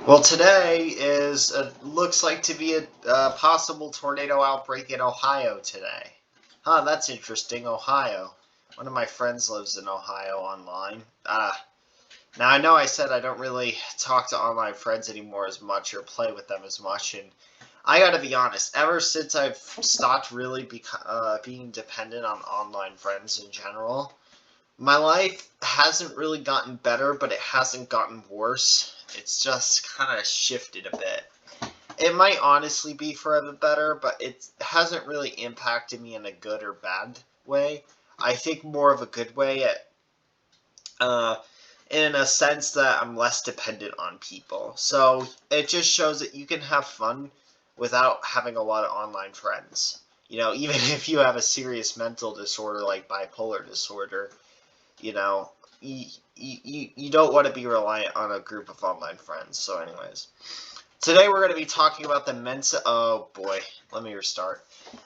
Well, today looks like to be a possible tornado outbreak in Ohio today. Huh, that's interesting. Ohio. One of my friends lives in Ohio online. Now I know I said I don't really talk to online friends anymore as much or play with them as much, and I gotta be honest. Ever since I've stopped really being dependent on online friends in general, my life hasn't really gotten better, but it hasn't gotten worse. It's just kind of shifted a bit. It might honestly be for the better, but it hasn't really impacted me in a good or bad way. I think more of a good way uh, in a sense that I'm less dependent on people. So it just shows that you can have fun without having a lot of online friends. Even if you have a serious mental disorder like bipolar disorder, you know, you don't want to be reliant on a group of online friends. So, anyways, today we're going to be talking about the Mensa. Oh boy, let me restart.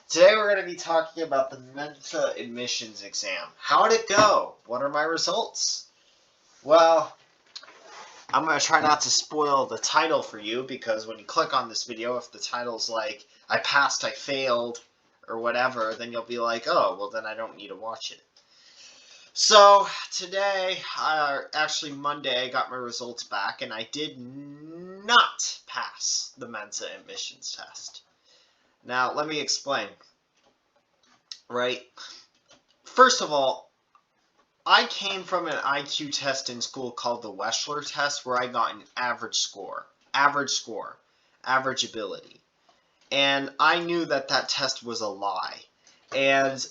Today we're going to be talking about the Mensa admissions exam. How did it go? What are my results? Well, I'm going to try not to spoil the title for you because when you click on this video, if the title's like, I passed, I failed, or whatever, then you'll be like, oh, well, then I don't need to watch it. So today, actually Monday, I got my results back, and I did not pass the Mensa admissions test. Now, let me explain. Right? First of all, I came from an IQ test in school called the Wechsler test, where I got an average score, average ability. And I knew that that test was a lie. And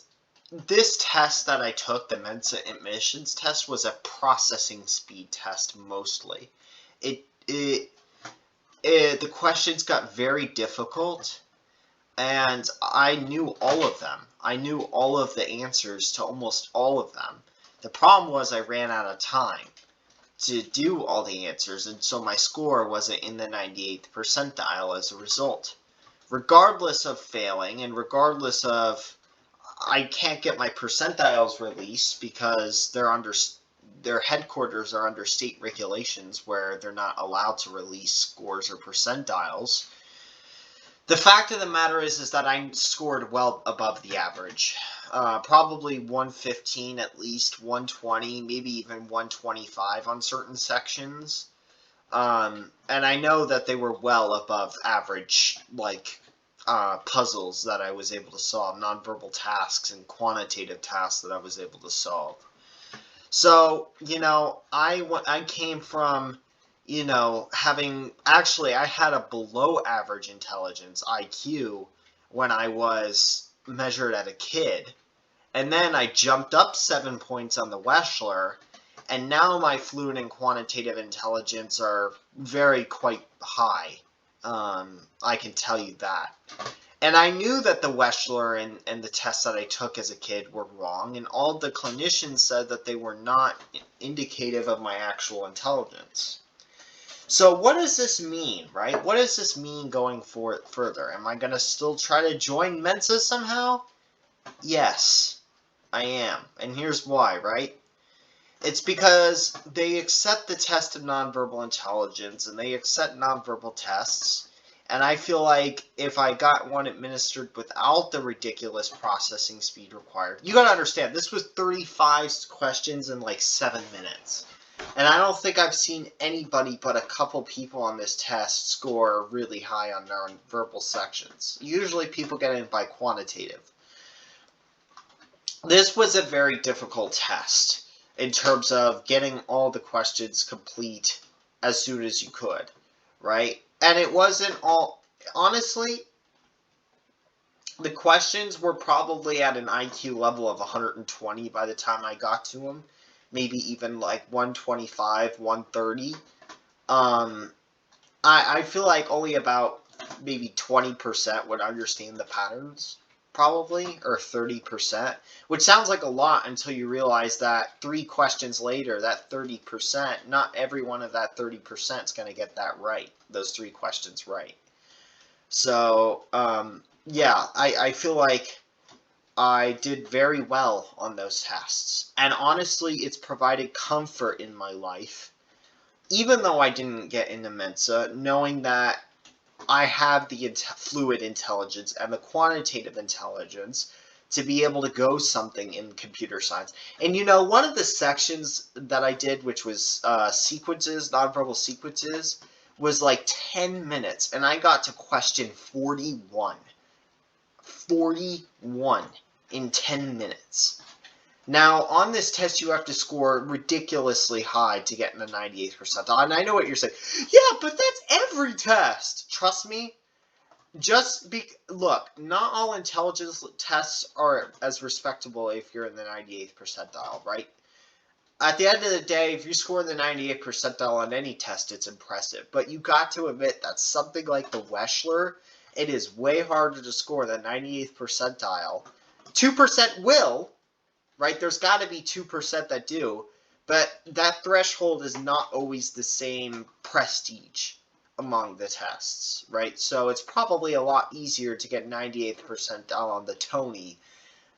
this test that I took, the Mensa admissions test, was a processing speed test mostly. The questions got very difficult, and I knew all of them. I knew all of the answers to almost all of them. The problem was I ran out of time to do all the answers, and so my score wasn't in the 98th percentile as a result. Regardless of failing, and regardless of I can't get my percentiles released because their headquarters are under state regulations where they're not allowed to release scores or percentiles. The fact of the matter is that I scored well above the average. Probably 115 at least, 120, maybe even 125 on certain sections. And I know that they were well above average, puzzles that I was able to solve, nonverbal tasks and quantitative tasks that I was able to solve. So, I came from, I had a below average intelligence, IQ, when I was measured as a kid. And then I jumped up 7 points on the Wechsler, and now my fluent and quantitative intelligence are quite high. I can tell you that. And I knew that the Wechsler and the tests that I took as a kid were wrong, and all the clinicians said that they were not indicative of my actual intelligence. So what does this mean, right? What does this mean going further? Am I going to still try to join Mensa somehow? Yes, I am. And here's why, right? It's because they accept the test of nonverbal intelligence and they accept nonverbal tests. And I feel like if I got one administered without the ridiculous processing speed required, you gotta understand, this was 35 questions in like 7 minutes. And I don't think I've seen anybody but a couple people on this test score really high on nonverbal sections. Usually people get in by quantitative. This was a very difficult test in terms of getting all the questions complete as soon as you could, right? And it wasn't all, honestly, the questions were probably at an IQ level of 120 by the time I got to them, maybe even like 125, 130. I feel like only about maybe 20% would understand the patterns, probably, or 30%, which sounds like a lot until you realize that 3 questions later, that 30%, not every one of that 30% is going to get that right, those 3 questions right. So, yeah, I feel like I did very well on those tests. And honestly, it's provided comfort in my life even though I didn't get into Mensa, knowing that I have the fluid intelligence and the quantitative intelligence to be able to go something in computer science. And one of the sections that I did, which was sequences, nonverbal sequences, was like 10 minutes, and I got to question 41. 41 in 10 minutes. Now, on this test, you have to score ridiculously high to get in the 98th percentile. And I know what you're saying. Yeah, but that's every test. Trust me. Look, not all intelligence tests are as respectable if you're in the 98th percentile, right? At the end of the day, if you score in the 98th percentile on any test, it's impressive. But you got to admit that something like the Wechsler, it is way harder to score than 98th percentile. 2% will, right? There's got to be 2% that do, but that threshold is not always the same prestige among the tests, right? So it's probably a lot easier to get 98th percentile on the Tony,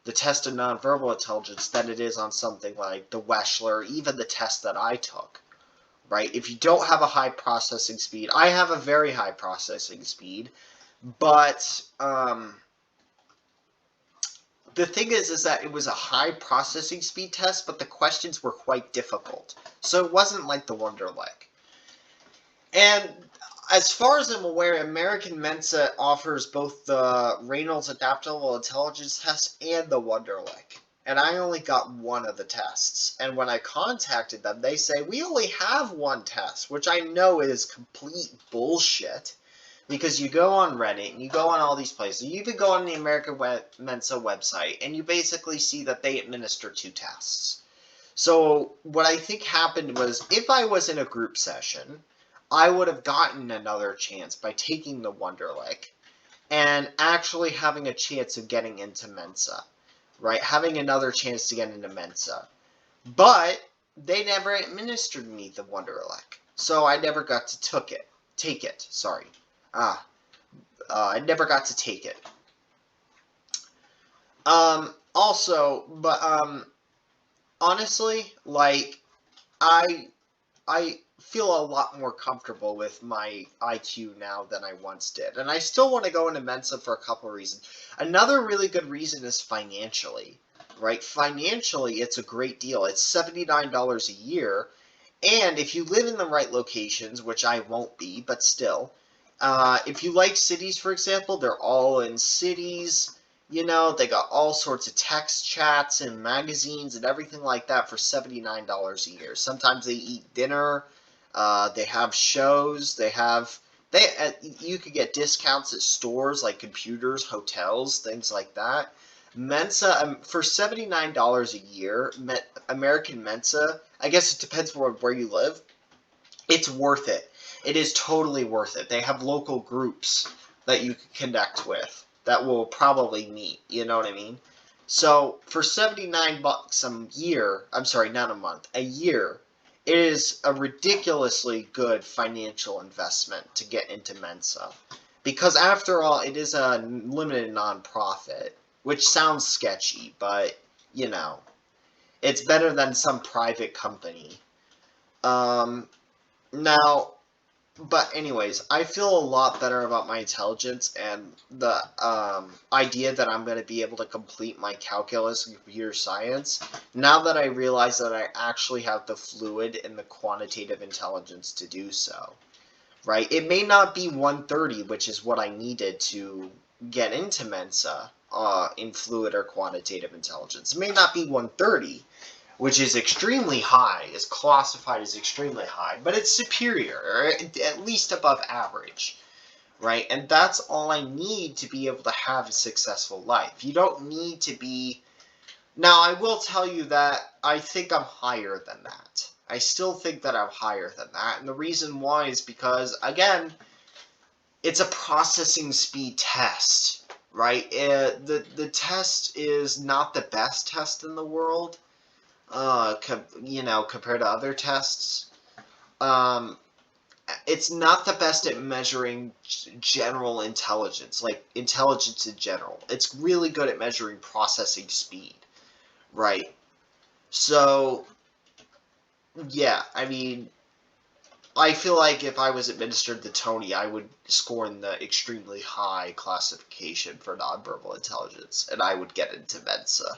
the test of nonverbal intelligence, than it is on something like the Wechsler, even the test that I took, right? If you don't have a high processing speed, I have a very high processing speed, but the thing is that it was a high processing speed test, but the questions were quite difficult. So it wasn't like the Wonderlic. And as far as I'm aware, American Mensa offers both the Reynolds Adaptable Intelligence Test and the Wonderlic. And I only got one of the tests. And when I contacted them, they say, we only have one test, which I know is complete bullshit. Because you go on Reddit, and you go on all these places, you even go on the American Mensa website, and you basically see that they administer 2 tests. So what I think happened was, if I was in a group session, I would have gotten another chance by taking the Wonderlic and actually having a chance of getting into Mensa, right? Having another chance to get into Mensa. But they never administered me the Wonderlic, so I never got to take it. Sorry. I never got to take it. Honestly, like, I feel a lot more comfortable with my IQ now than I once did. And I still want to go into Mensa for a couple of reasons. Another really good reason is financially, right? Financially, it's a great deal. It's $79 a year. And if you live in the right locations, which I won't be, but still, if you like cities, for example, they're all in cities. They got all sorts of text chats and magazines and everything like that for $79 a year. Sometimes they eat dinner. They have shows. You could get discounts at stores like computers, hotels, things like that. Mensa, for $79 a year, American Mensa, I guess it depends on where you live, it's worth it. It is totally worth it. They have local groups that you can connect with that will probably meet, you know what I mean? So for $79 a year, I'm sorry, not a month, a year, it is a ridiculously good financial investment to get into Mensa. Because after all, it is a limited nonprofit, which sounds sketchy, but, it's better than some private company. Now, but anyways, I feel a lot better about my intelligence and the idea that I'm going to be able to complete my calculus and computer science now that I realize that I actually have the fluid and the quantitative intelligence to do so. Right? It may not be 130, which is what I needed to get into Mensa in fluid or quantitative intelligence. It may not be 130, which is extremely high, is classified as extremely high, but it's superior, or at least above average, right? And that's all I need to be able to have a successful life. You don't need to be... Now, I will tell you that I think I'm higher than that. I still think that I'm higher than that, and the reason why is because, again, it's a processing speed test, right? The test is not the best test in the world, compared to other tests. It's not the best at measuring general intelligence, like intelligence in general. It's really good at measuring processing speed, right? So, yeah, I mean, I feel like if I was administered the Tony, I would score in the extremely high classification for nonverbal intelligence, and I would get into Mensa.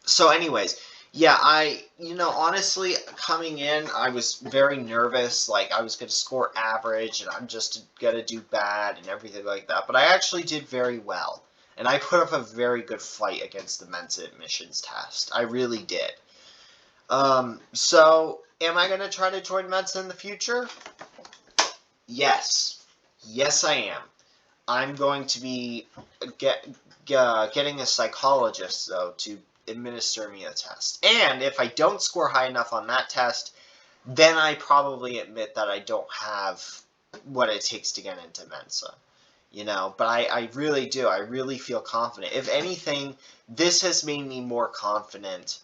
So anyways, yeah, honestly, coming in, I was very nervous, like, I was going to score average, and I'm just going to do bad, and everything like that, but I actually did very well, and I put up a very good fight against the Mensa admissions test. I really did. So, am I going to try to join Mensa in the future? Yes. Yes, I am. I'm going to be getting a psychologist, though, to administer me a test. And if I don't score high enough on that test, then I probably admit that I don't have what it takes to get into Mensa. But I really do. I really feel confident. If anything, this has made me more confident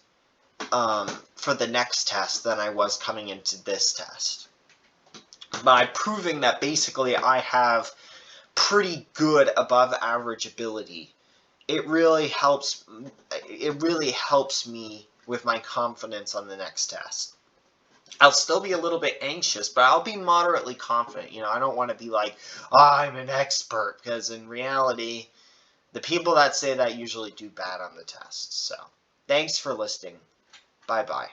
for the next test than I was coming into this test. By proving that basically I have pretty good above average ability, it really helps me with my confidence on the next test. I'll still be a little bit anxious, but I'll be moderately confident. I don't want to be like, oh, I'm an expert, because in reality, the people that say that usually do bad on the tests. So, thanks for listening. Bye-bye.